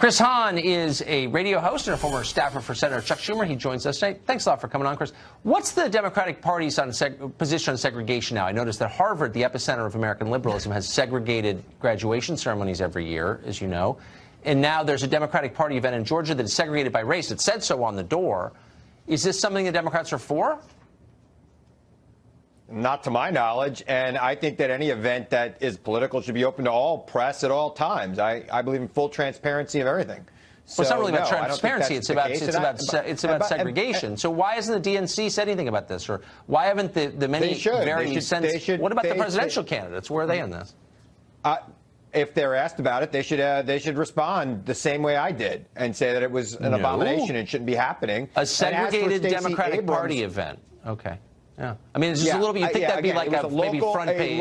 Chris Hahn is a radio host and a former staffer for Senator Chuck Schumer. He joins us today. Thanks a lot for coming on, Chris. What's the Democratic Party's position on segregation now? I noticed that Harvard, the epicenter of American liberalism, has segregated graduation ceremonies every year, as you know. And now there's a Democratic Party event in Georgia that is segregated by race. It said so on the door. Is this something the Democrats are for? Not to my knowledge, and I think that any event that is political should be open to all press at all times. I believe in full transparency of everything. Well, it's not really about transparency. It's about segregation. So why hasn't the DNC said anything about this, or why haven't the many very sense? What about the presidential candidates? Where are they in this? If they're asked about it, they should respond the same way I did and say that it was an abomination and shouldn't be happening. A segregated Democratic Party event. Okay. Yeah. I mean, it's just a little bit. You think that'd be like a maybe front page?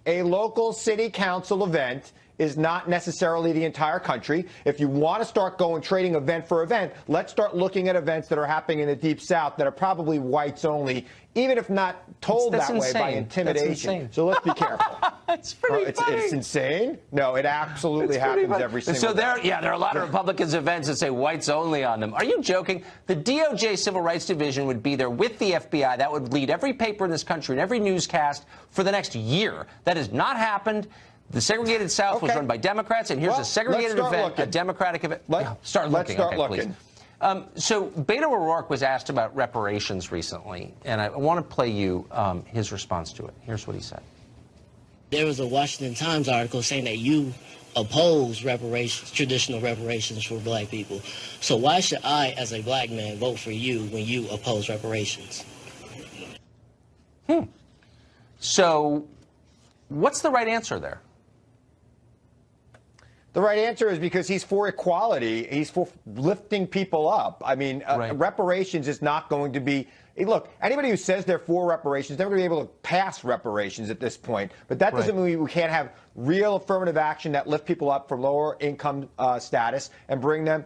A local city council event is not necessarily the entire country. If you want to start trading event for event, let's start looking at events that are happening in the Deep South that are probably whites only, even if not told that way by intimidation. So let's be careful. It's pretty funny. It's insane. No, it absolutely happens every single day. There are a lot of Republicans events that say whites only on them. Are you joking? The DOJ Civil Rights Division would be there with the FBI. That would lead every paper in this country and every newscast for the next year. That has not happened. The segregated South was run by Democrats, and here's a segregated event, a Democratic event. Let's start looking. So Beto O'Rourke was asked about reparations recently, and I want to play you his response to it. Here's what he said. There was a Washington Times article saying that you oppose reparations, traditional reparations for black people. So why should I, as a black man, vote for you when you oppose reparations? So what's the right answer there? The right answer is because he's for equality. He's for lifting people up. I mean, reparations is not going to be. Look, anybody who says they're for reparations, they're going to be able to pass reparations at this point. But that doesn't mean we can't have real affirmative action that lift people up from lower income status and bring them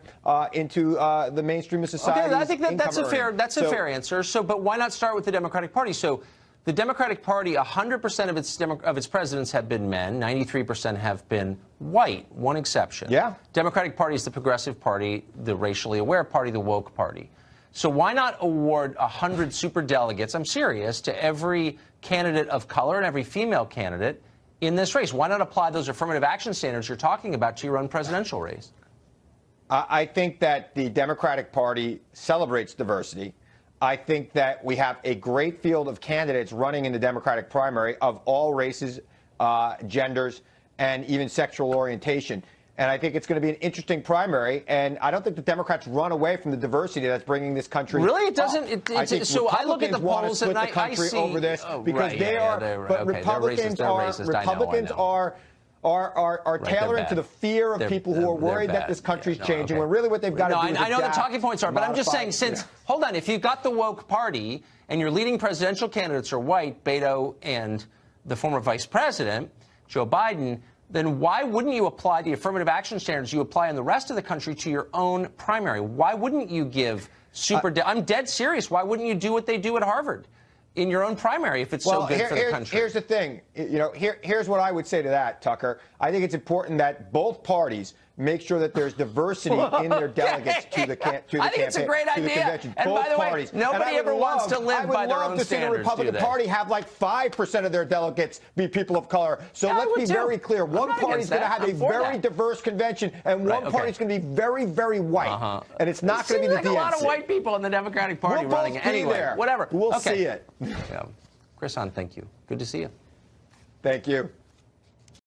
into the mainstream of society. Okay, I think that's a fair answer. So, but why not start with the Democratic Party? So, the Democratic Party, 100% of its presidents have been men. 93% have been white. One exception. Yeah. Democratic Party is the progressive party, the racially aware party, the woke party. So why not award 100 superdelegates, I'm serious, to every candidate of color and every female candidate in this race? Why not apply those affirmative action standards you're talking about to your own presidential race? I think that the Democratic Party celebrates diversity. I think that we have a great field of candidates running in the Democratic primary of all races, genders, and even sexual orientation. And I think it's going to be an interesting primary. And I don't think the Democrats run away from the diversity that's bringing this country. Really, it doesn't. So I look at the polls and I see over this because they are. But Republicans are tailoring to the fear of people who are worried that this country's changing, when really what they've got to do is I know the talking points are, but I'm just saying, hold on, if you've got the woke party and your leading presidential candidates are white, Beto and the former vice president, Joe Biden, then why wouldn't you apply the affirmative action standards you apply in the rest of the country to your own primary? Why wouldn't you give I'm dead serious. Why wouldn't you do what they do at Harvard in your own primary if it's so good for the country? Here's the thing. Here's what I would say to that, Tucker. I think it's important that both parties make sure that there's diversity in their delegates to the campaign. I think it's a great idea. And by the way, nobody ever wants to live by their own standards. I would love to see the Republican Party have like 5% of their delegates be people of color. So let's be very clear. One party's going to have a very diverse convention, and one party's going to be very, very white. And it's not going to be the DNC. There's a lot of white people in the Democratic Party running it. Anyway, whatever. We'll see it. Chris Hahn, thank you. Good to see you. Thank you.